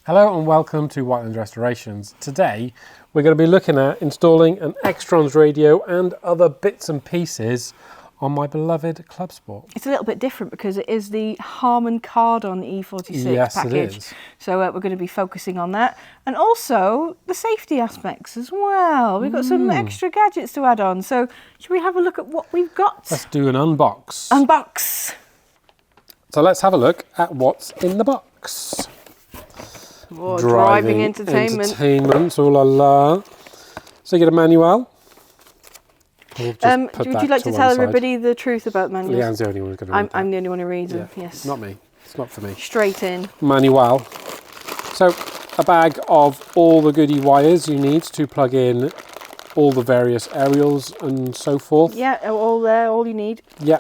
Hello and welcome to Whiteland Restorations. Today we're going to be looking at installing an XTRONS radio and other bits and pieces on my beloved Clubsport. It's a little bit different because it is the Harman Kardon E46 package. It is. So we're going to be focusing on that, and also the safety aspects as well. We've got some extra gadgets to add on. So should we have a look at what we've got? Let's do an unbox. Unbox. So let's have a look at what's in the box. Oh, driving entertainment. Entertainment, oh la la. So you get a manual. Would you like to tell everybody the truth about manuals? Leanne's the only one who's going to read I'm the only one who reads them, yes. Not me. It's not for me. Straight in. Manual. So a bag of all the goodie wires you need to plug in all the various aerials and so forth. Yeah, all there, all you need. Yeah,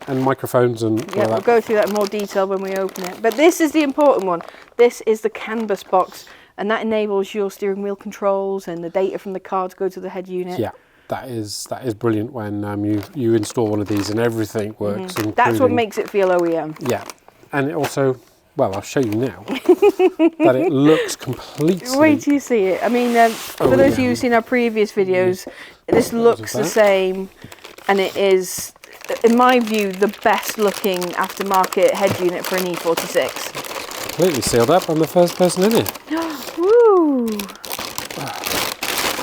and microphones and all yeah, we'll that. go through that in more detail when we open it. But this is the important one. This is the canvas box, and that enables your steering wheel controls and the data from the car to go to the head unit. Yeah, that is brilliant when you install one of these and everything works. That's what makes it feel OEM. Yeah, and it also, well, I'll show you now that it looks completely. Wait till you see it. I mean, for those of you who've seen our previous videos, this looks the same, and it is, in my view, the best looking aftermarket head unit for an E46. Completely sealed up. I'm the first person in it. Woo!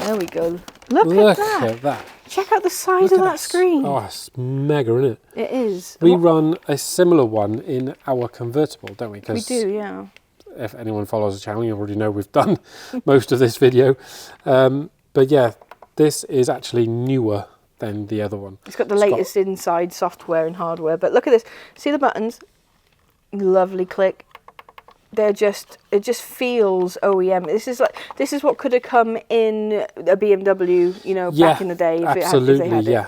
There we go. Look at that. Check out the size of that screen. Oh, it's mega, isn't it? It is. We run a similar one in our convertible, don't we? We do, yeah. If anyone follows the channel, you already know we've done most of this video. But yeah, this is actually newer than the other one. It's got the latest inside software and hardware. But look at this. See the buttons? Lovely click. It just feels OEM. This is what could have come in a BMW, you know, back in the day. If they had it.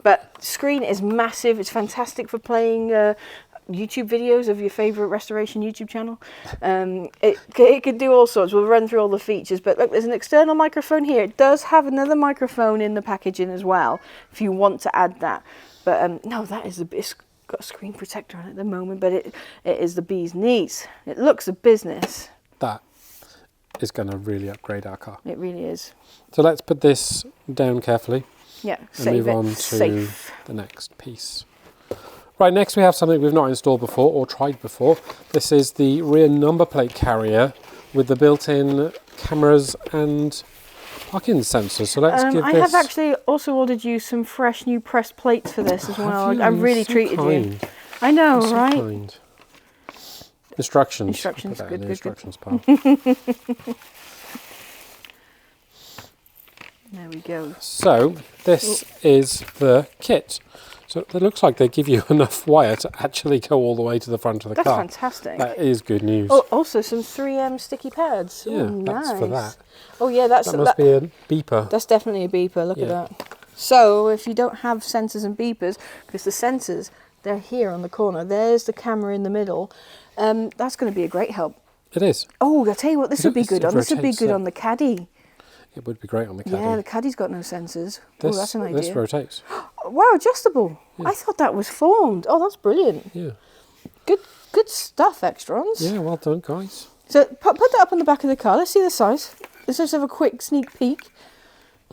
But screen is massive. It's fantastic for playing YouTube videos of your favourite restoration YouTube channel. It can do all sorts. We'll run through all the features. But look, there's an external microphone here. It does have another microphone in the packaging as well, if you want to add that. But no, that is it's got a screen protector on it at the moment, but it is the bee's knees. It looks a business. That is going to really upgrade our car. It really is. So let's put this down carefully. Yeah, and move on to the next piece. Right, next we have something we've not installed before or tried before. This is the rear number plate carrier with the built-in cameras and parking sensors. So let's give this... I have actually also ordered you some fresh new pressed plates for this as well. I've really treated you. I know, right? Kind. Instructions. Instructions, good. Instructions part. There we go. So this is the kit. So it looks like they give you enough wire to actually go all the way to the front of the car. That's fantastic. That is good news. Oh, also some 3M sticky pads. Yeah, ooh, that's nice. for that. Oh yeah, that must be a beeper. That's definitely a beeper. Look at that. So if you don't have sensors and beepers, because the sensors, they're here on the corner. There's the camera in the middle. That's going to be a great help. It is. Oh, I'll tell you what, this would be good on. This would be good on the Caddy. It would be great on the Caddy. Yeah, the Caddy's got no sensors. Oh, that's an idea. This rotates. Wow, adjustable. Yeah. I thought that was formed. Oh, that's brilliant. Yeah. Good stuff, XTRONS. Yeah, well done, guys. So put that up on the back of the car. Let's see the size. Let's just have a quick sneak peek.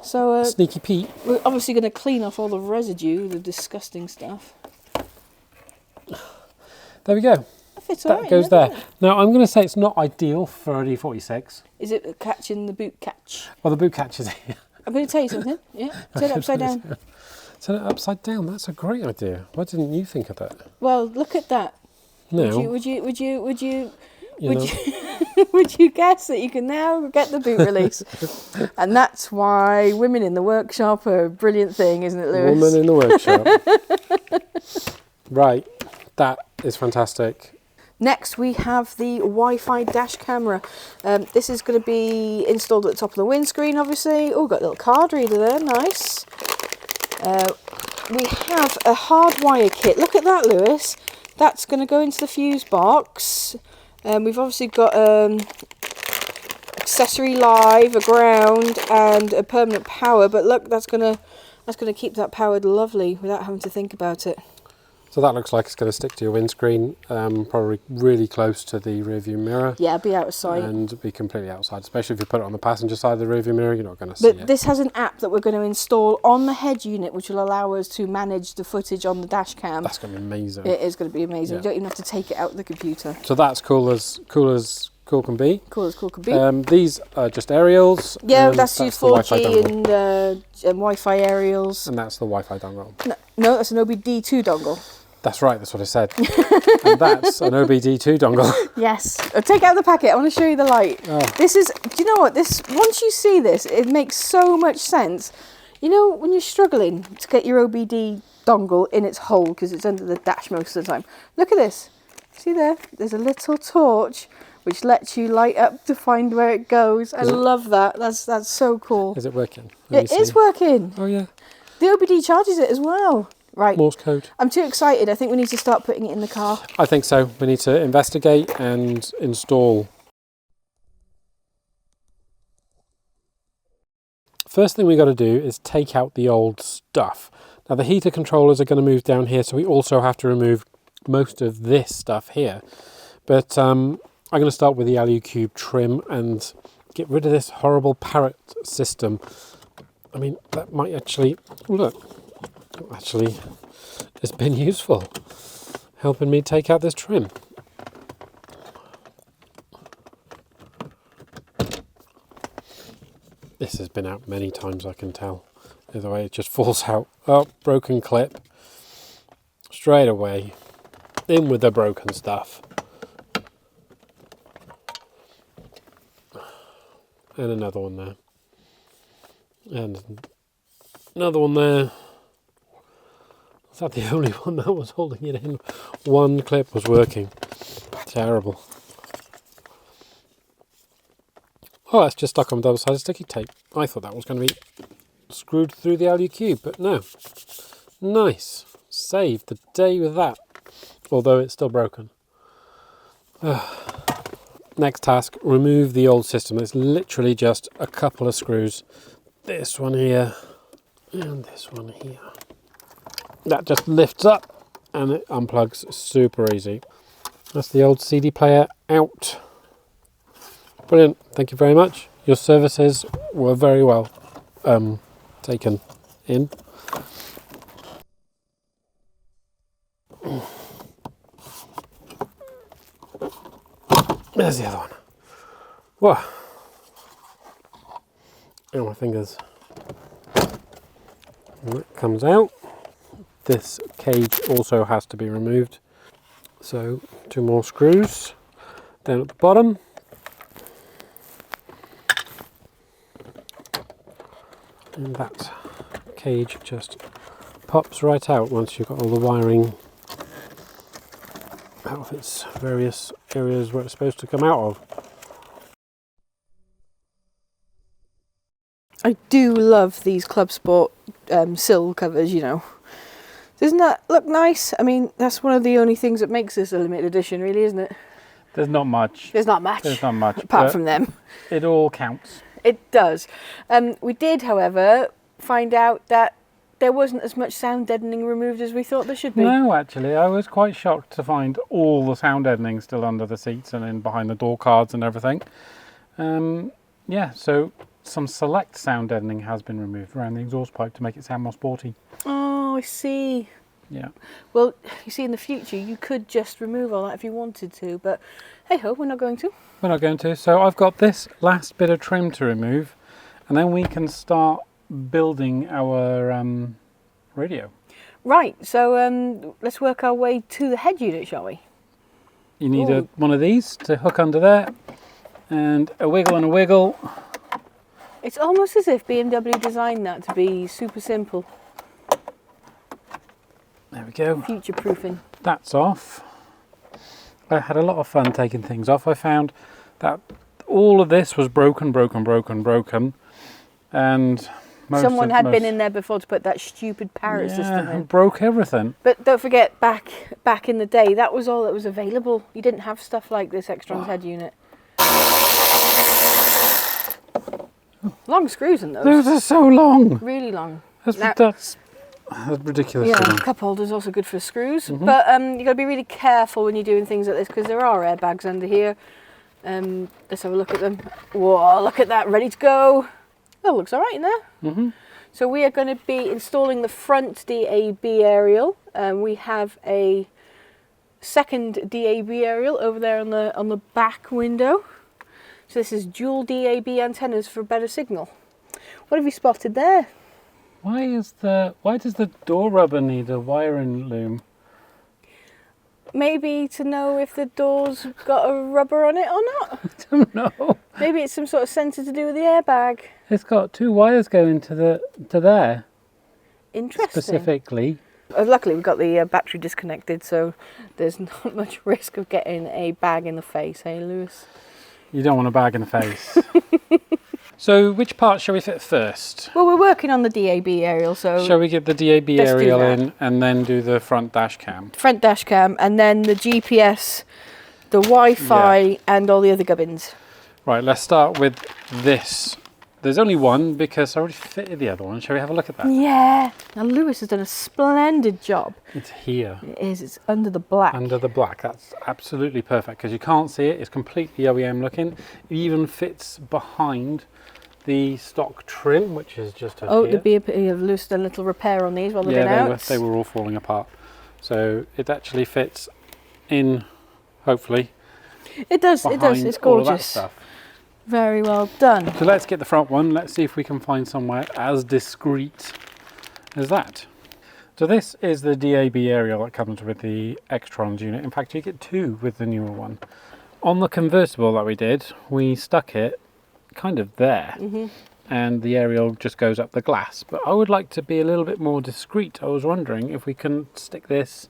So sneaky peek. We're obviously going to clean off all the residue, the disgusting stuff. There we go. That goes there. Now, I'm going to say it's not ideal for an E46. Is it catching the boot catch? Well, the boot catch is here. I'm going to tell you something. Yeah, turn it upside down. Turn it upside down. That's a great idea. Why didn't you think of that? Well, look at that. No. Would you would you guess that you can now get the boot release? And that's why women in the workshop are a brilliant thing, isn't it, Lewis? Woman in the workshop. Right. That is fantastic. Next we have the Wi-Fi dash camera. This is going to be installed at the top of the windscreen, obviously. Oh, got a little card reader there, nice. We have a hardwire kit. Look at that, Lewis. That's going to go into the fuse box. We've obviously got accessory live, a ground, and a permanent power. But look, that's going to keep that powered lovely without having to think about it. So that looks like it's going to stick to your windscreen, probably really close to the rear view mirror. Yeah, be out of sight. And be completely outside, especially if you put it on the passenger side of the rear view mirror, you're not going to see it. But this has an app that we're going to install on the head unit, which will allow us to manage the footage on the dash cam. That's going to be amazing. It is going to be amazing. Yeah. You don't even have to take it out of the computer. So that's cool as cool can be. Cool as cool can be. These are just aerials. Yeah, that's your 4G and Wi-Fi aerials. And that's the Wi-Fi dongle. No, that's an OBD2 dongle. That's right, that's what I said. And that's an OBD2 dongle. Yes. Take out the packet. I want to show you the light. Oh. This is, do you know what? Once you see this, it makes so much sense. You know, when you're struggling to get your OBD dongle in its hole because it's under the dash most of the time. Look at this. See there? There's a little torch which lets you light up to find where it goes. I love that. That's so cool. Is it working? It is working. Oh yeah. The OBD charges it as well. Right. Morse code. I'm too excited. I think we need to start putting it in the car. I think so. We need to investigate and install. First thing we got to do is take out the old stuff. Now the heater controllers are going to move down here, so we also have to remove most of this stuff here. But I'm going to start with the Alu-Cube trim and get rid of this horrible parrot system. I mean, that might actually... Oh, look. Actually, it's been useful, helping me take out this trim. This has been out many times, I can tell. Either way, it just falls out. Oh, broken clip. Straight away. In with the broken stuff. And another one there. And another one there. Is that the only one that was holding it in? One clip was working. Terrible. Oh, that's just stuck on double-sided sticky tape. I thought that was going to be screwed through the Alu-Cube, but no. Nice. Saved the day with that. Although it's still broken. Next task, remove the old system. It's literally just a couple of screws. This one here and this one here. That just lifts up and it unplugs super easy. That's the old CD player out. Brilliant, thank you very much. Your services were very well taken in. There's the other one. Whoa. Oh, my fingers. And that comes out. This cage also has to be removed. So 2 more screws down at the bottom. And that cage just pops right out once you've got all the wiring out of its various areas where it's supposed to come out of. I do love these Clubsport sill covers, you know. Doesn't that look nice? I mean, that's one of the only things that makes this a limited edition, really, isn't it? There's not much. There's not much. There's not much. Apart from them. It all counts. It does. We did, however, find out that there wasn't as much sound deadening removed as we thought there should be. No, actually, I was quite shocked to find all the sound deadening still under the seats and in behind the door cards and everything. Yeah, so some select sound deadening has been removed around the exhaust pipe to make it sound more sporty. Oh, I see. Yeah. Well, you see, in the future, you could just remove all that if you wanted to, but hey-ho, we're not going to. We're not going to. So I've got this last bit of trim to remove, and then we can start building our radio. Right, so let's work our way to the head unit, shall we? You need one of these to hook under there, and a wiggle and a wiggle. It's almost as if BMW designed that to be super simple. There we go. Future-proofing. That's off. I had a lot of fun taking things off. I found that all of this was broken, and someone had been in there before to put that stupid parrot system in. And broke everything. But don't forget, back in the day, that was all that was available. You didn't have stuff like this XTRONS head unit. Oh. Long screws in those. Those are so long. Really long. That's Ridiculous. Yeah, cup holder's also good for screws. But you got to be really careful when you're doing things like this because there are airbags under here. Let's have a look at them. Whoa, look at that, ready to go. Oh, looks all right in there. So we are going to be installing the front DAB aerial. We have a second DAB aerial over there on the back window. So this is dual DAB antennas for better signal. What have you spotted there? Why does the door rubber need a wiring loom? Maybe to know if the door's got a rubber on it or not. I don't know. Maybe it's some sort of sensor to do with the airbag. It's got 2 wires going to there. Interesting. Specifically. Luckily, we've got the battery disconnected, so there's not much risk of getting a bag in the face, hey, Lewis? You don't want a bag in the face. So which part shall we fit first? Well, we're working on the DAB aerial, so... Shall we get the DAB Let's do aerial that. in and then do the front dash cam? Front dash cam, and then the GPS, the Wi-Fi, and all the other gubbins. Right, let's start with this. There's only one because I already fitted the other one. Shall we have a look at that? Yeah. Now, Lewis has done a splendid job. It's here. It is. It's under the black. Under the black. That's absolutely perfect because you can't see it. It's completely OEM looking. It even fits behind the stock trim, which is just over here. There'd be Lewis done a little repair on these while they've been out. They were all falling apart. So it actually fits in, hopefully. It does. It does. It's all of that gorgeous. stuff. Very well done. So let's get the front one. Let's see if we can find somewhere as discreet as that. So this is the DAB aerial that comes with the XTRONS unit. In fact, you get 2 with the newer one. On the convertible that we did, we stuck it kind of there, and the aerial just goes up the glass. But I would like to be a little bit more discreet. I was wondering if we can stick this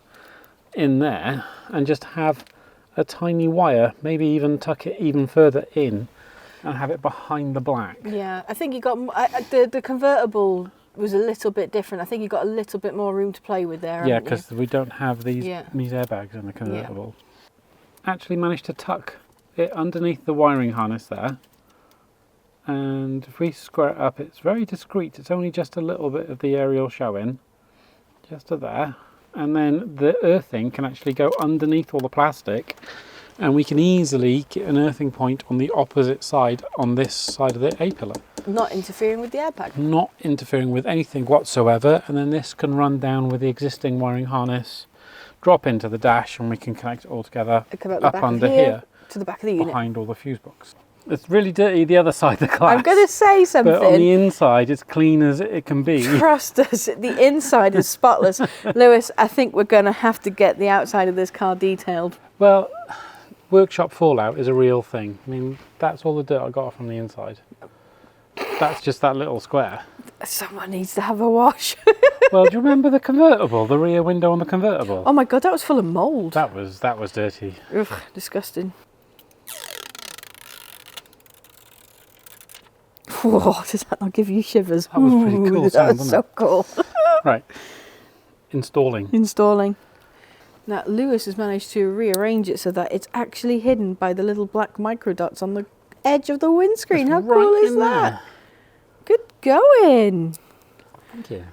in there and just have a tiny wire, maybe even tuck it even further in and have it behind the black. Yeah, I think you got the convertible was a little bit different. I think you got a little bit more room to play with there. Yeah, because we don't have these airbags in the convertible. Actually managed to tuck it underneath the wiring harness there. And if we square it up, it's very discreet. It's only just a little bit of the aerial showing, just to there. And then the earthing can actually go underneath all the plastic, and we can easily get an earthing point on the opposite side, on this side of the A-pillar. Not interfering with the airbag. Not interfering with anything whatsoever. And then this can run down with the existing wiring harness, drop into the dash, and we can connect it all together up under here to the back of the unit. Behind all the fuse box. It's really dirty the other side of the glass. I'm going to say something. But on the inside, it's clean as it can be. Trust us, the inside is spotless. Lewis, I think we're going to have to get the outside of this car detailed. Well, workshop fallout is a real thing. I mean, that's all the dirt I got from the inside. That's just that little square. Someone needs to have a wash. Well, do you remember the convertible, the rear window on the convertible? Oh my God, that was full of mould. That was dirty. Ugh, disgusting. Whoa, does that not give you shivers? That was pretty cool. That was so cool. Right, installing. Now, Lewis has managed to rearrange it so that it's actually hidden by the little black micro dots on the edge of the windscreen. How cool is that? Good going. Thank you.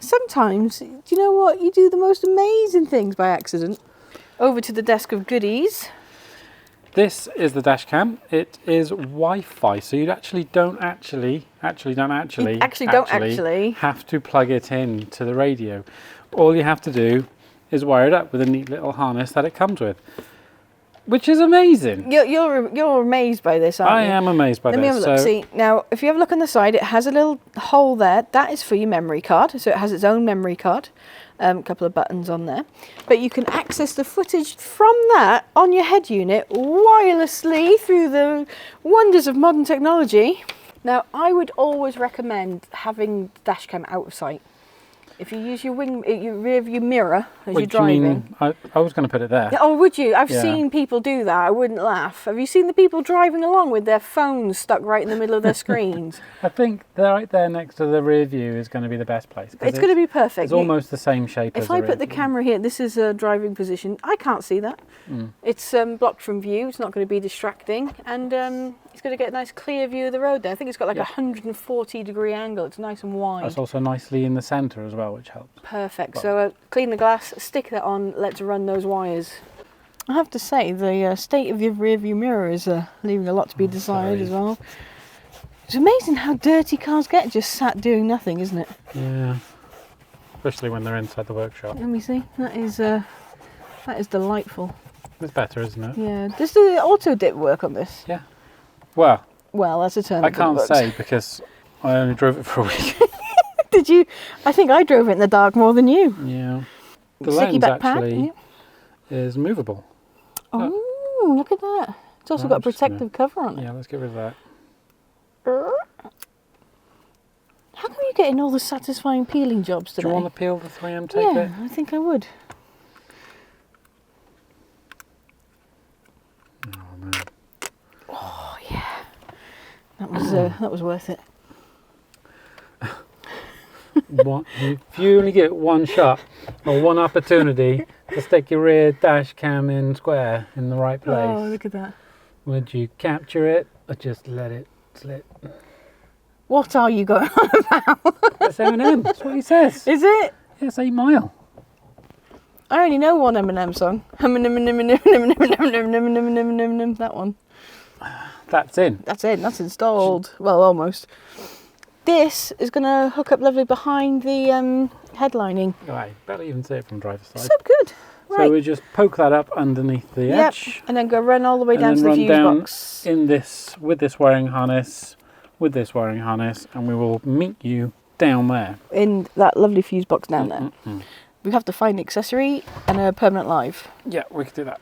Sometimes, do you know what? You do the most amazing things by accident. Over to the desk of goodies. This is the dash cam. It is Wi-Fi, so you actually don't have to plug it in to the radio. All you have to do is wire it up with a neat little harness that it comes with, which is amazing. You're amazed by this, aren't you? I am amazed by this. Let me have a look. See, now, if you have a look on the side, it has a little hole there. That is for your memory card, so it has its own memory card. A couple of buttons on there. But you can access the footage from that on your head unit wirelessly through the wonders of modern technology. Now, I would always recommend having the dash cam out of sight. If you use your rear view mirror as you're driving. Do you mean, I was going to put it there. Oh, would you? I've seen people do that. I wouldn't laugh. Have you seen the people driving along with their phones stuck right in the middle of their screens? I think right there next to the rear view is going to be the best place. It's going to be perfect. It's almost the same shape as If I put the camera here, this is a driving position. I can't see that. It's blocked from view. It's not going to be distracting. And it's going to get a nice clear view of the road there. I think it's got like a 140-degree angle. It's nice and wide. It's also nicely in the centre as well. well, which helps. Perfect. So clean the glass, stick that on, let's run those wires. I have to say, the state of your rear view mirror is leaving a lot to be desired as well. It's amazing how dirty cars get just sat doing nothing, isn't it? Yeah, especially when they're inside the workshop. Let me see. That is delightful. It's better, isn't it? Yeah. Does the auto dip work on this? Yeah. Well, that's a turn. I can't say because I only drove it for a week. Did you? I think I drove it in the dark more than you. Yeah. The Sticky lens backpack, actually is movable. Oh, look at that. It's also got a protective cover on it. Yeah, let's get rid of that. How come you're getting all the satisfying peeling jobs today? Do you want to peel the 3M tape bit? Yeah, I think I would. Oh, man. Oh, yeah. That was worth it. If you only get one shot or one opportunity to stick your rear dash cam in square in the right place, Oh, look at that. would you capture it or just let it slip? What are you going on about? That's M&M, that's what he says. Is it? Yes, 8 Mile. I only know one Eminem song. That one. That's in. That's it. That's installed. Well, almost. This is going to hook up lovely behind the headlining. Right, barely even see it from driver's side. So good. Right. So we just poke that up underneath the edge. And then go run all the way down to the fuse box. In this, with this wiring harness, and we will meet you down there. In that lovely fuse box down there. We have to find an accessory and a permanent live. Yeah, we could do that.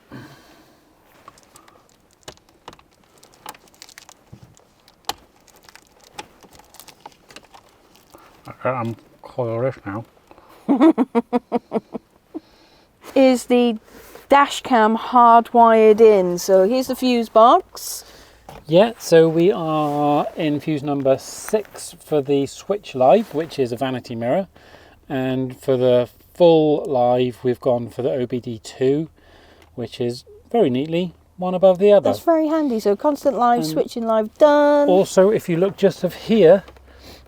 Okay, I'm curious now. Is the dash cam hardwired in? So here's the fuse box. Yeah, so we are in fuse number 6 for the switch live, which is a vanity mirror, and for the full live we've gone for the OBD2, which is very neatly one above the other. That's very handy. So constant live, switching live, done. Also, if you look just of here,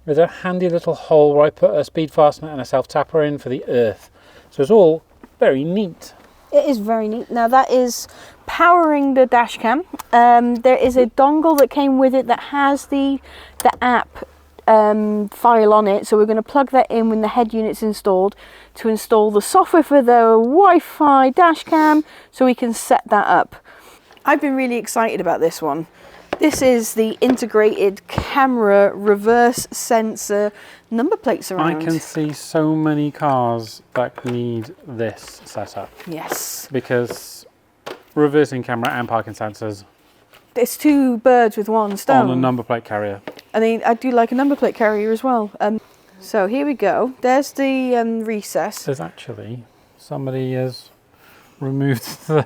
there's a handy little hole where I put a speed fastener and a self tapper in for the earth. So it's all very neat. It is very neat. Now that is powering the dash cam. There is a dongle that came with it that has the app file on it. So we're going to plug that in when the head unit's installed to install the software for the Wi-Fi dash cam so we can set that up. I've been really excited about this one. This is the integrated camera reverse sensor number plates around. I can see so many cars that need this setup. Yes. Because reversing camera and parking sensors. It's 2 birds with 1 stone. On a number plate carrier. I mean, I do like a number plate carrier as well. So here we go. There's the recess. There's actually, somebody has removed the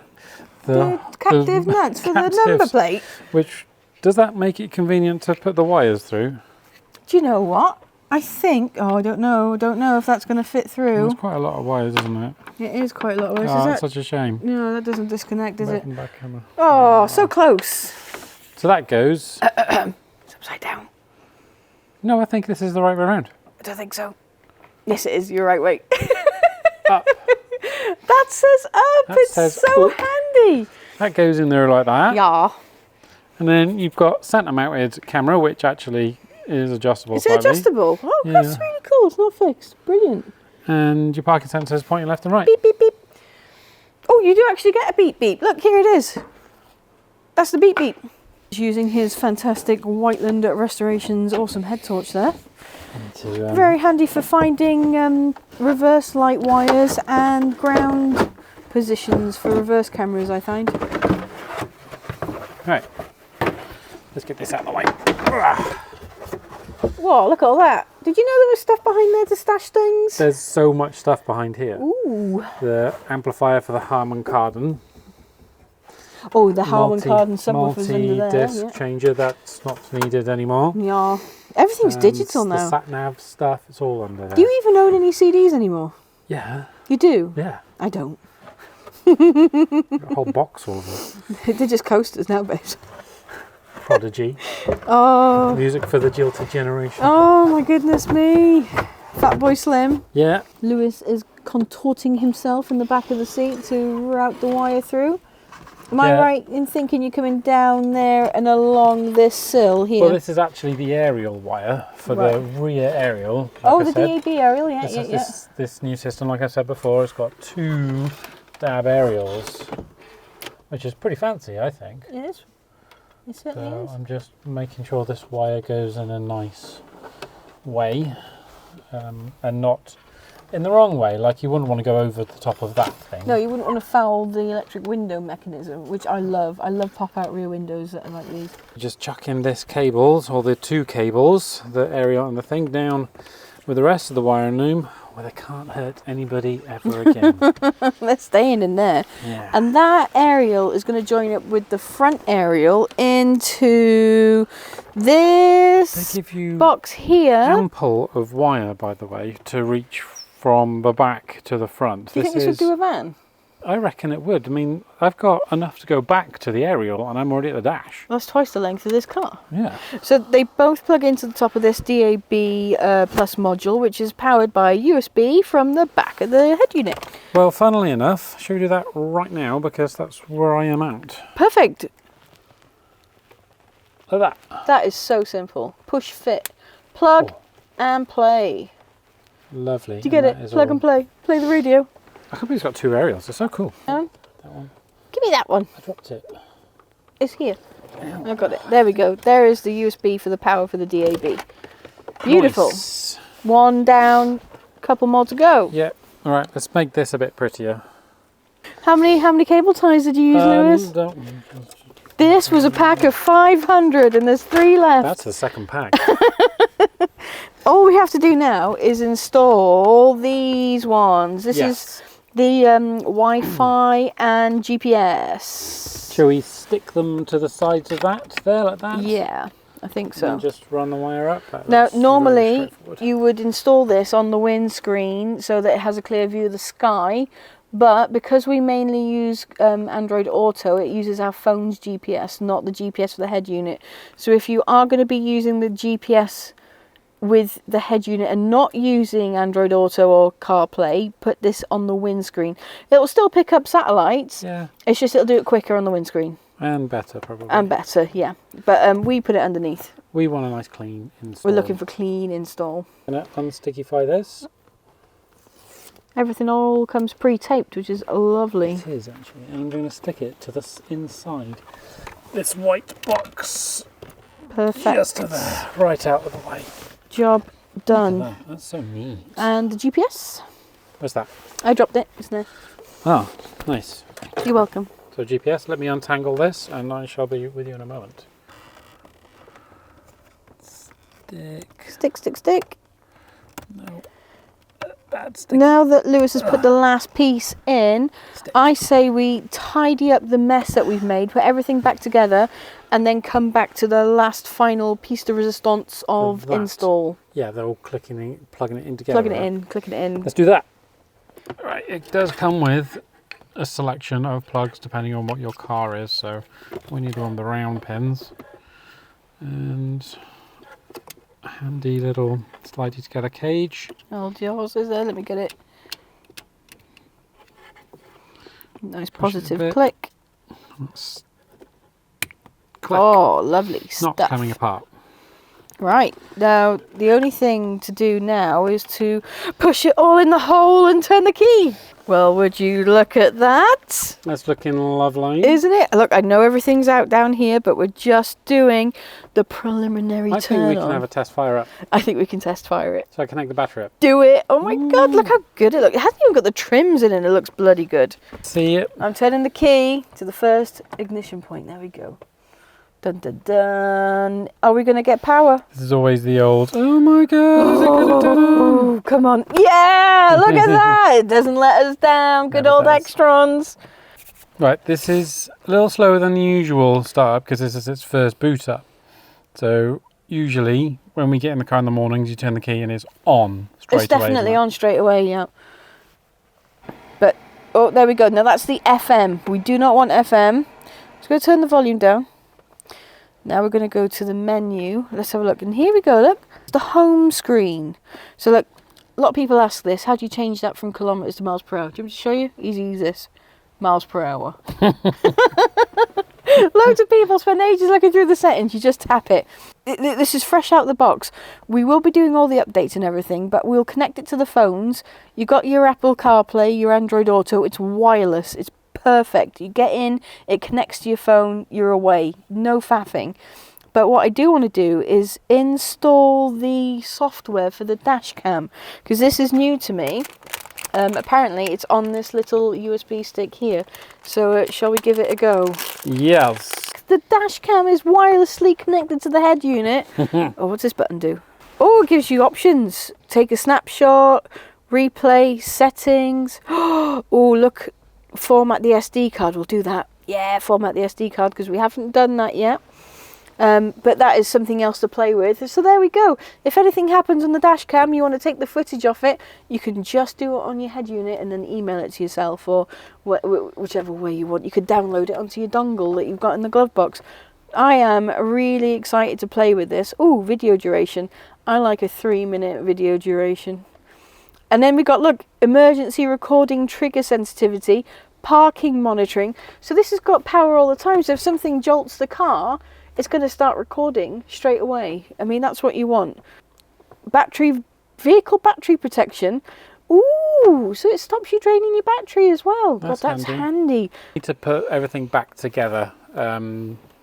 captive nuts for the number plate. Which, does that make it convenient to put the wires through? Do you know what? I think, I don't know if that's going to fit through. There's quite a lot of wires, isn't it? It is quite a lot of wires. Oh, that's such a shame. No, that doesn't disconnect, is it? Back camera. Oh, so close. So that goes... It's upside down. No, I think this is the right way around. I don't think so. Yes, it is. You're right, wait. Up. That says up. That it's says so up. handy. That goes in there like that. Yeah. And then you've got centre mounted camera, which actually is adjustable. Is it adjustable? Oh, Yeah. that's really cool. It's not fixed. Brilliant. And your parking sensors pointing left and right. Beep, beep, beep. Oh, you do actually get a beep, beep. Look, here it is. That's the beep, beep. He's using his fantastic Whiteland Restorations awesome head torch there. Very handy for finding reverse light wires and ground positions for reverse cameras, I find. Right. Let's get this out of the way. Whoa, look at all that. Did you know there was stuff behind there to stash things? There's so much stuff behind here. Ooh. The amplifier for the Harman Kardon. Oh, the Harman Kardon subwoofers under there. Multi-disc changer, that's not needed anymore. Yeah. Everything's digital now. The sat-nav stuff, it's all under there. Do you even own any CDs anymore? Yeah. You do? Yeah. I don't. A whole box full of them. They're just coasters now, babes. Prodigy. Oh. Music for the jilted generation. Oh my goodness me. Fatboy Slim. Yeah. Lewis is contorting himself in the back of the seat to route the wire through. Am I right in thinking you're coming down there and along this sill here? Well, this is actually the aerial wire for the rear aerial. Like the DAB aerial, yeah, This new system, like I said before, it's got 2 DAB aerials, which is pretty fancy, I think. It is. It certainly is. I'm just making sure this wire goes in a nice way and not in the wrong way, like you wouldn't want to go over the top of that thing. No, you wouldn't want to foul the electric window mechanism, which I love. I love pop-out rear windows that are like these. Just chucking this cables, or the 2 cables, the aerial and the thing, down with the rest of the wiring loom, where they can't hurt anybody ever again. They're staying in there. Yeah. And that aerial is going to join up with the front aerial into this They give you box here. ample of wire, by the way, to reach from the back to the front. Do you think this would do a van? I reckon it would. I mean, I've got enough to go back to the aerial and I'm already at the dash. That's twice the length of this car. Yeah. So they both plug into the top of this DAB Plus module, which is powered by USB from the back of the head unit. Well, funnily enough, should we do that right now, because that's where I am at. Perfect. Like that. That is so simple. Push fit. Plug and play. Lovely. Do you get it? Plug and play. Play the radio. I can't believe it's got 2 aerials. It's so cool. That one. Give me that one. I dropped it. It's here. I got it. There we go. There is the USB for the power for the DAB. Beautiful. Nice. One down, couple more to go. Yeah. All right. Let's make this a bit prettier. How many cable ties did you use, Lewis? This was a pack of 500 and there's 3 left. That's the second pack. All we have to do now is install these ones. This is the Wi-Fi and GPS. Shall we stick them to the sides of that there, like that? Yeah, I think so. And just run the wire up? Now, normally you would install this on the windscreen so that it has a clear view of the sky. But because we mainly use Android Auto, it uses our phone's GPS, not the GPS for the head unit. So if you are going to be using the GPS with the head unit and not using Android Auto or CarPlay, put this on the windscreen. It will still pick up satellites. Yeah. It's just it'll do it quicker on the windscreen. And better, probably. And better, yeah. But we put it underneath. We want a nice clean install. We're looking for clean install. Gonna unstickify this. Everything all comes pre-taped, which is lovely. It is actually. And I'm going to stick it to the inside this white box. Perfect. Just to there, right out of the way. Job done. Look at that. That's so neat. And the GPS? Where's that? I dropped it. It's there. Oh, nice. You're welcome. So GPS, let me untangle this and I shall be with you in a moment. Stick. No. Bad stick. Now that Lewis has put the last piece in, I say we tidy up the mess that we've made, put everything back together, and then come back to the last final piece de resistance of install. Yeah, they're all plugging it in together. Clicking it in. Let's do that. Right, it does come with a selection of plugs depending on what your car is, so we need one of the round pins. And a handy little slidey together cage. Oh, yours is there. Let me get it. Nice positive click. Click. Oh, lovely stuff. Not coming apart. Right, now the only thing to do now is to push it all in the hole and turn the key. Well, would you look at that? That's looking lovely. Isn't it? Look, I know everything's out down here, but we're just doing the preliminary turn on. I think we can have a test fire up. I think we can test fire it. So I connect the battery up. Do it. Oh my God, look how good it looks. It hasn't even got the trims in it. It looks bloody good. See it? I'm turning the key to the first ignition point. There we go. Dun dun dun. Are we going to get power? This is always the old, oh my God, is it going to turn on? Oh, come on. Yeah, look at that. It doesn't let us down. Good Never old does. XTRONS. Right, this is a little slower than the usual startup because this is its first boot up. So usually when we get in the car in the mornings, you turn the key and it's on straight away. It's definitely on straight away, yeah. But, oh, there we go. Now that's the FM. We do not want FM. Let's go turn the volume down. Now we're going to go to the menu. Let's have a look. And here we go, look. It's the home screen. So look, A lot of people ask this, how do you change that from kilometres to miles per hour? Do you want me to show you? Easy as this. Miles per hour. Loads of people spend ages looking through the settings. You just tap it. This is fresh out the box. We will be doing all the updates and everything, but we'll connect it to the phones. You got your Apple CarPlay, your Android Auto. It's wireless. It's perfect. You get in, it connects to your phone, you're away. No faffing. But what I do want to do is install the software for the dash cam, because this is new to me. Apparently it's on this little USB stick here. So shall we give it a go? Yes. The dash cam is wirelessly connected to the head unit. Oh, what's this button do? Oh, it gives you options. Take a snapshot, replay, settings. Oh, look, format the SD card. We'll do that. Yeah, format the SD card, because we haven't done that yet. But that is something else to play with. So there we go. If anything happens on the dash cam, you want to take the footage off it, you can just do it on your head unit and then email it to yourself, or whichever way you want. You could download it onto your dongle that you've got in the glove box. I am really excited to play with this. Oh, video duration. I like a 3-minute video duration. And then we got, look, emergency recording trigger sensitivity, parking monitoring. So this has got power all the time. So if something jolts the car, it's going to start recording straight away. I mean, that's what you want. Vehicle battery protection. Ooh, so it stops you draining your battery as well. That's handy. Need to put everything back together.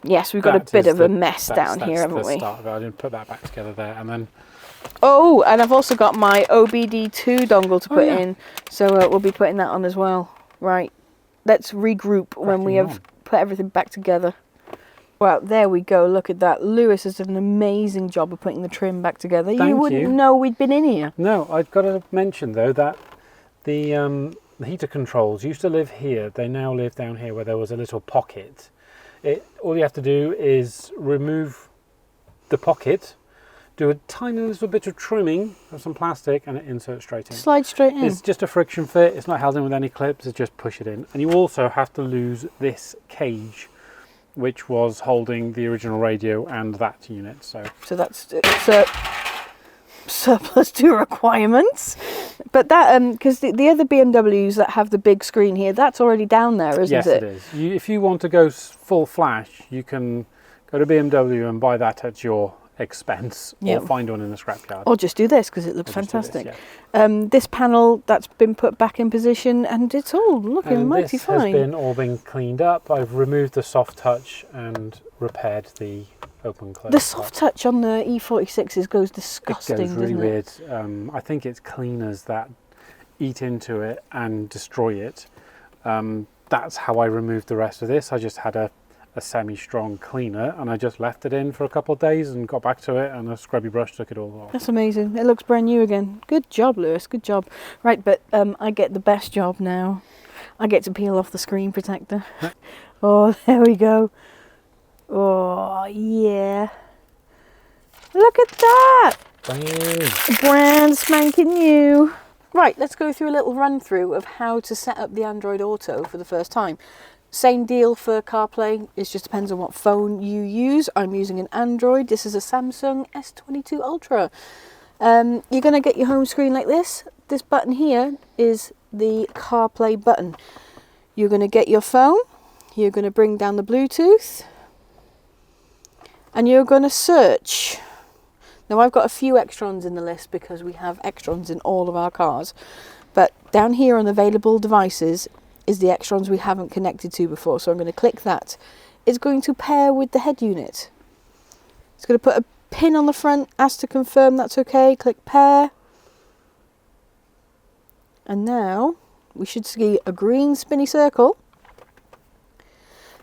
Yes, we've got a bit of a mess down here, haven't we? Start of it. I didn't put that back together there, and then. Oh, and I've also got my OBD2 dongle to put in, so we'll be putting that on as well. Right, let's regroup when we have put everything back together. Well, there we go. Look at that. Lewis has done an amazing job of putting the trim back together. You wouldn't know we'd been in here. No, I've got to mention though that the heater controls used to live here. They now live down here where there was a little pocket. All you have to do is remove the pocket, do a tiny little bit of trimming of some plastic, and it inserts straight in. Slide straight in. It's just a friction fit. It's not held in with any clips. It's just push it in. And you also have to lose this cage, which was holding the original radio and that unit. So that's surplus to requirements. But that, because the other BMWs that have the big screen here, that's already down there, isn't it? Yes, it is. If you want to go full flash, you can go to BMW and buy that at your expense, or find one in the scrapyard. Or just do this, because it looks fantastic. This panel, that's been put back in position, and it's all looking mighty fine. This has all been cleaned up. I've removed the soft touch and repaired the open close. The soft touch on the E46s goes disgusting, it goes really weird. It? I think it's cleaners that eat into it and destroy it. That's how I removed the rest of this. I just had a semi-strong cleaner, and I just left it in for a couple of days and got back to it, and a scrubby brush took it all off. That's amazing. It looks brand new again. Good job, Lewis. Good job. Right, but I get the best job now. I get to peel off the screen protector. Oh, there we go. Oh, yeah. Look at that. Brand spanking new. Right, let's go through a little run through of how to set up the Android Auto for the first time. Same deal for CarPlay, it just depends on what phone you use. I'm using an Android. This is a Samsung S22 Ultra. You're going to get your home screen like this. This button here is the CarPlay button. You're going to get your phone, you're going to bring down the Bluetooth, and you're going to search. Now I've got a few XTRONs in the list because we have XTRONs in all of our cars, but down here on available devices is the XTRONs we haven't connected to before. So I'm going to click that. It's going to pair with the head unit. It's going to put a pin on the front, ask to confirm that's okay, click pair. And now we should see a green spinny circle,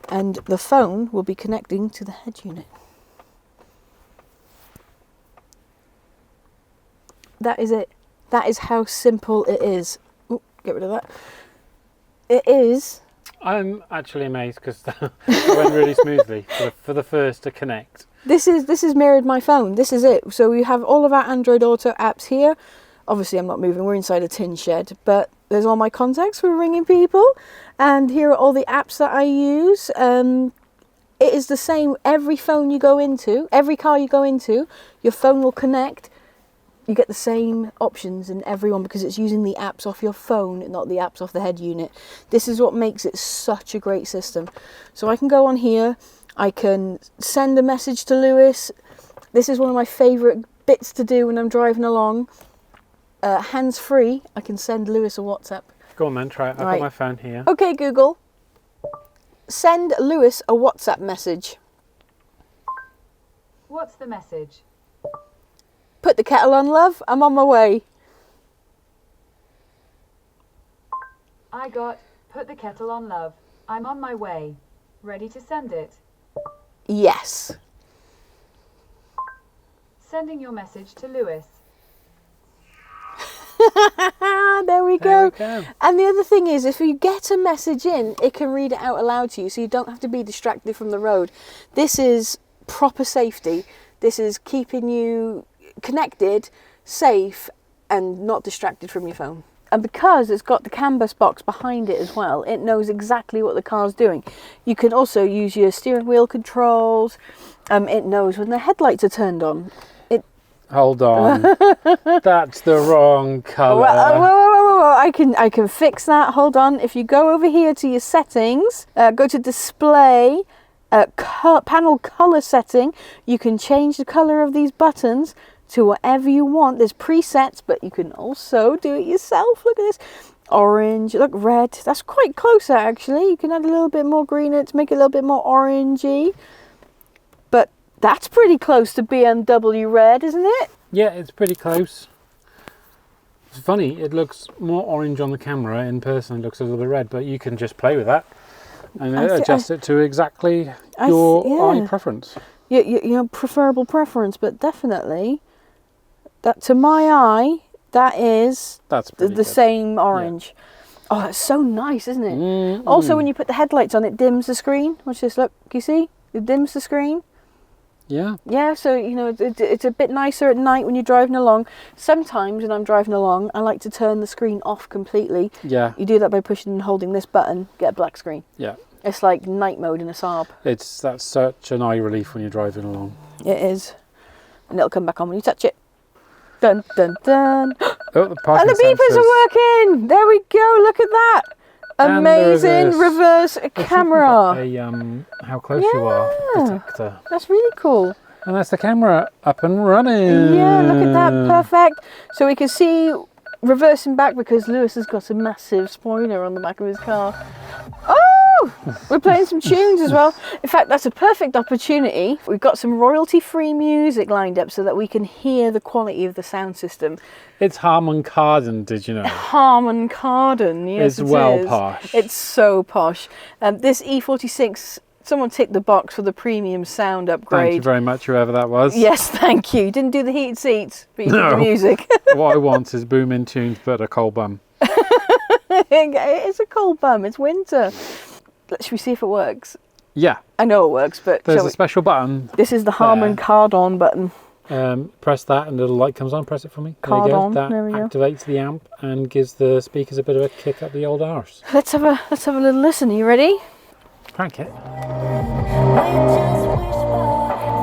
and the phone will be connecting to the head unit. That is it. That is how simple it is. Ooh, get rid of that. It is. I'm actually amazed because it went really smoothly for the first to connect. This is mirrored my phone. This is it. So we have all of our Android Auto apps here. Obviously I'm not moving, we're inside a tin shed, but there's all my contacts for ringing people, and here are all the apps that I use. It is the same every phone you go into, every car you go into, your phone will connect you get the same options in every one because it's using the apps off your phone, not the apps off the head unit. This is what makes it such a great system. So I can go on here, I can send a message to Lewis. This is one of my favourite bits to do when I'm driving along. Hands-free, I can send Lewis a WhatsApp. Go on then, try it. I've got my phone here. Okay, Google. Send Lewis a WhatsApp message. What's the message? Put the kettle on, love. I'm on my way. I got, put the kettle on, love. I'm on my way. Ready to send it. Yes. Sending your message to Lewis. There we go. There we go. And the other thing is, if you get a message in, it can read it out aloud to you, so you don't have to be distracted from the road. This is proper safety. This is keeping you connected, safe, and not distracted from your phone. And because it's got the CAN bus box behind it as well, it knows exactly what the car's doing. You can also use your steering wheel controls. It knows when the headlights are turned on. Hold on. That's the wrong colour. Whoa. I can fix that. Hold on. If you go over here to your settings, go to display, panel colour setting, you can change the colour of these buttons to whatever you want. There's presets, but you can also do it yourself. Look at this. Orange, look, red. That's quite close actually. You can add a little bit more green in it to make it a little bit more orangey. But that's pretty close to BMW red, isn't it? Yeah, it's pretty close. It's funny, it looks more orange on the camera. In person it looks a little bit red, but you can just play with that and adjust it to exactly your eye preference. Your preferable preference, but definitely that to my eye, that's the same orange. Yeah. Oh, that's so nice, isn't it? Mm-hmm. Also, when you put the headlights on, it dims the screen. Watch this, look, can you see? It dims the screen. Yeah. Yeah, so, you know, it's a bit nicer at night when you're driving along. Sometimes when I'm driving along, I like to turn the screen off completely. Yeah. You do that by pushing and holding this button, get a black screen. Yeah. It's like night mode in a Saab. That's such an eye relief when you're driving along. It is. And it'll come back on when you touch it. Dun, dun, dun. Oh, the parking and the beepers are working! There we go, look at that! Amazing reverse camera. How close you are detector. That's really cool. And that's the camera up and running. Yeah, look at that, perfect. So we can see reversing back because Lewis has got a massive spoiler on the back of his car. Oh, we're playing some tunes as well. In fact, that's a perfect opportunity. We've got some royalty-free music lined up so that we can hear the quality of the sound system. It's Harman Kardon, did you know? Harman Kardon, yes, it's well posh. It's so posh. This E46, someone ticked the box for the premium sound upgrade. Thank you very much, whoever that was. Yes, thank you. You didn't do the heated seats, but you did the music. What I want is booming tunes, but a cold bum. It's a cold bum. It's winter. Should we see if it works? Yeah. I know it works, but there's a special button. This is the Harman Kardon button. Press that and a little light comes on. Press it for me. Kardon. There we go. That activates the amp and gives the speakers a bit of a kick up the old arse. Let's have a little listen. Are you ready? Crank it.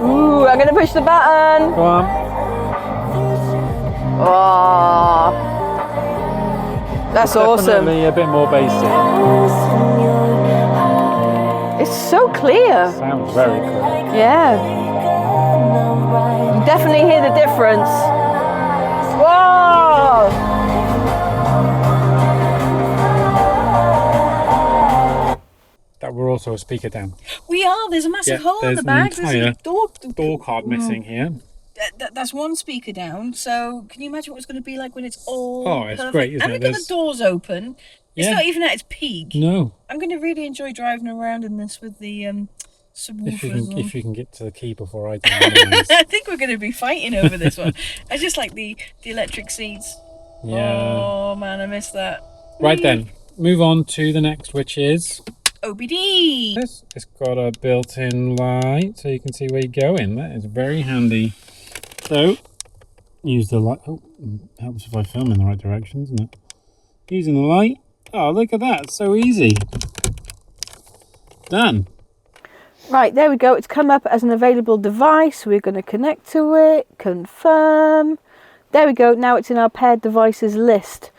Ooh, I'm gonna push the button. Go on. Oh. That's awesome. Definitely a bit more basic. It's so clear. Sounds very clear. Yeah. You definitely hear the difference. Whoa! That we're also a speaker down. We are. There's a massive hole in the back. There's a door card missing here. That's one speaker down. So can you imagine what it's going to be like when it's all it's perfect? Great, isn't it? And we've got the doors open. It's not even at its peak. No. I'm going to really enjoy driving around in this with the subwoofers. If you can get to the key before I do. I think we're going to be fighting over this one. I just like the electric seats. Yeah. Oh man, I missed that. Right then, move on to the next, which is OBD. It's got a built-in light, so you can see where you're going. That is very handy. So, use the light. Oh, helps if I film in the right direction, doesn't it? Using the light. Oh, look at that. It's so easy. Done. Right, there we go. It's come up as an available device. We're going to connect to it, confirm, There we go. Now it's in our paired devices list.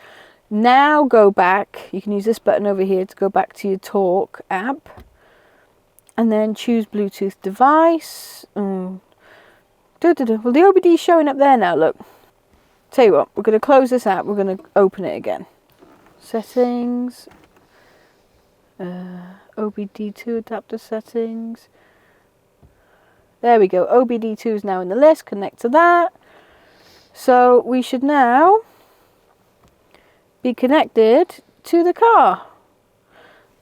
Now go back. You can use this button over here to go back to your Talk app. And then choose Bluetooth device. Well, the OBD is showing up there now, look. Tell you what, we're going to close this app. We're going to open it again. Settings. OBD2 adapter settings. There we go. OBD2 is now in the list. Connect to that. So we should now be connected to the car.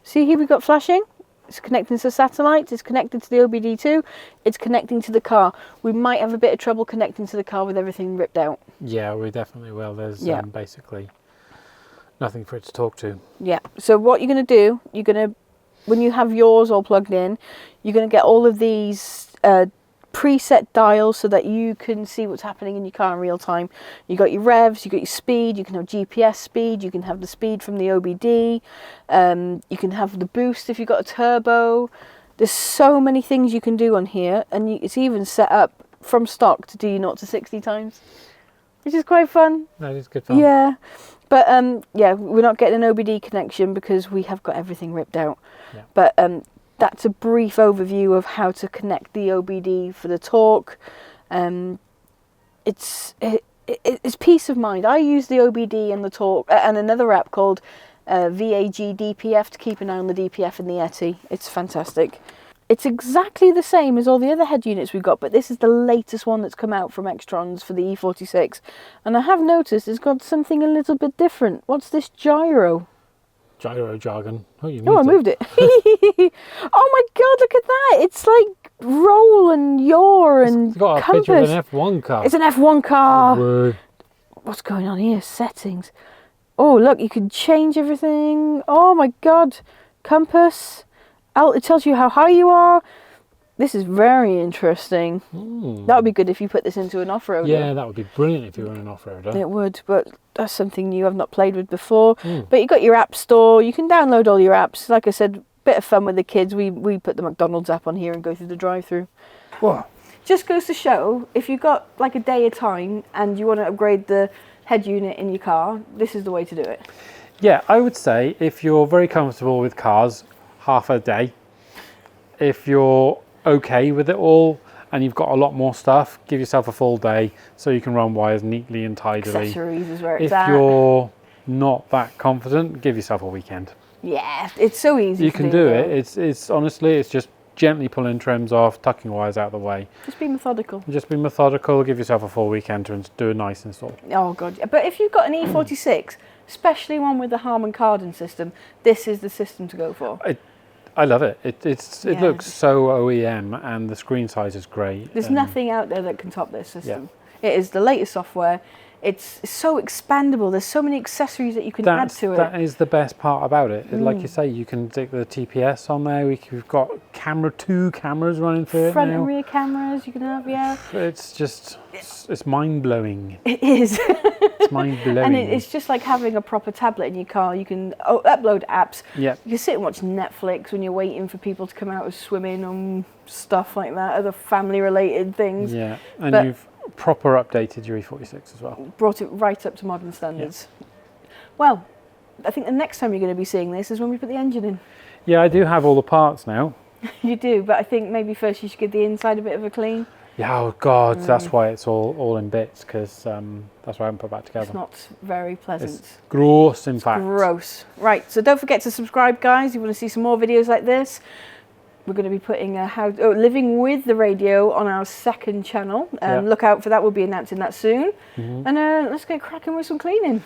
See here we've got flashing. It's connecting to satellites. It's connected to the OBD2. It's connecting to the car. We might have a bit of trouble connecting to the car with everything ripped out. Yeah, we definitely will. There's basically nothing for it to talk to. Yeah. So what you're going to do, you're going to, when you have yours all plugged in, you're going to get all of these preset dials so that you can see what's happening in your car in real time. You got your revs, you got your speed, you can have GPS speed, you can have the speed from the OBD, you can have the boost if you've got a turbo. There's so many things you can do on here, and it's even set up from stock to do your 0 to 60 times, which is quite fun. That is good fun. Yeah, but yeah, we're not getting an OBD connection because we have got everything ripped out. Yeah. But that's a brief overview of how to connect the OBD for the Talk. It's peace of mind. I use the OBD and the Talk and another app called VAG DPF to keep an eye on the DPF in the Yeti. It's fantastic. It's exactly the same as all the other head units we've got, but this is the latest one that's come out from XTRONS for the E46. And I have noticed it's got something a little bit different. What's this gyro? Gyro jargon. Oh, you moved Oh, I moved it. Oh my God, look at that. It's like roll and yaw and It's got a compass. picture of an F1 car. It's an F1 car. Whoa. What's going on here? Settings. Oh, look, you can change everything. Oh my God. Compass. It tells you how high you are. This is very interesting. That would be good if you put this into an off-roader. Yeah, that would be brilliant if you were an off-roader. It would, but that's something you have not played with before. But you've got your app store. You can download all your apps. Like I said, bit of fun with the kids. We put the McDonald's app on here and go through the drive-through. Well, Just goes to show, if you've got like a day of time and you want to upgrade the head unit in your car, this is the way to do it. yeah, I would say if you're very comfortable with cars, half a day. If you're okay with it all and you've got a lot more stuff, give yourself a full day so you can run wires neatly and tidily. Accessories is where it's If at. you're not that confident, give yourself a weekend. Yeah, it's so easy. You to can do though. it. It's honestly, it's just gently pulling trims off, tucking wires out of the way. Just be methodical. Just be methodical, give yourself a full weekend to do a nice install. Oh God! Yeah. But if you've got an E46, especially one with the Harman Kardon system, this is the system to go for. I love it. It Yeah. looks so OEM and the screen size is great. There's nothing out there that can top this system. It is the latest software. It's so expandable. There's so many accessories that you can add to it. That is the best part about it. Like you say, you can stick the TPS on there. We've got two cameras running through it Front now. and rear cameras you can have, yeah. It's just, it's mind-blowing. It is. It's mind-blowing. And it's just like having a proper tablet in your car. You can upload apps. Yeah. You can sit and watch Netflix when you're waiting for people to come out of swimming and stuff like that, other family-related things. Yeah, and But you've proper updated your E46 as well. brought it right up to modern standards. Well, I think the next time you're going to be seeing this is when we put the engine in. Yeah, I do have all the parts now. You do, but I think maybe first you should give the inside a bit of a clean. Yeah, oh God, that's why it's all in bits, because that's why I haven't put that together. It's not very pleasant. It's gross, in fact. Gross. Right, so don't forget to subscribe, guys. If you want to see some more videos like this. We're going to be putting living with the radio on our second channel. Look out for that. We'll be announcing that soon. And let's get cracking with some cleaning.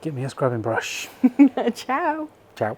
Get me a scrubbing brush. Ciao. Ciao.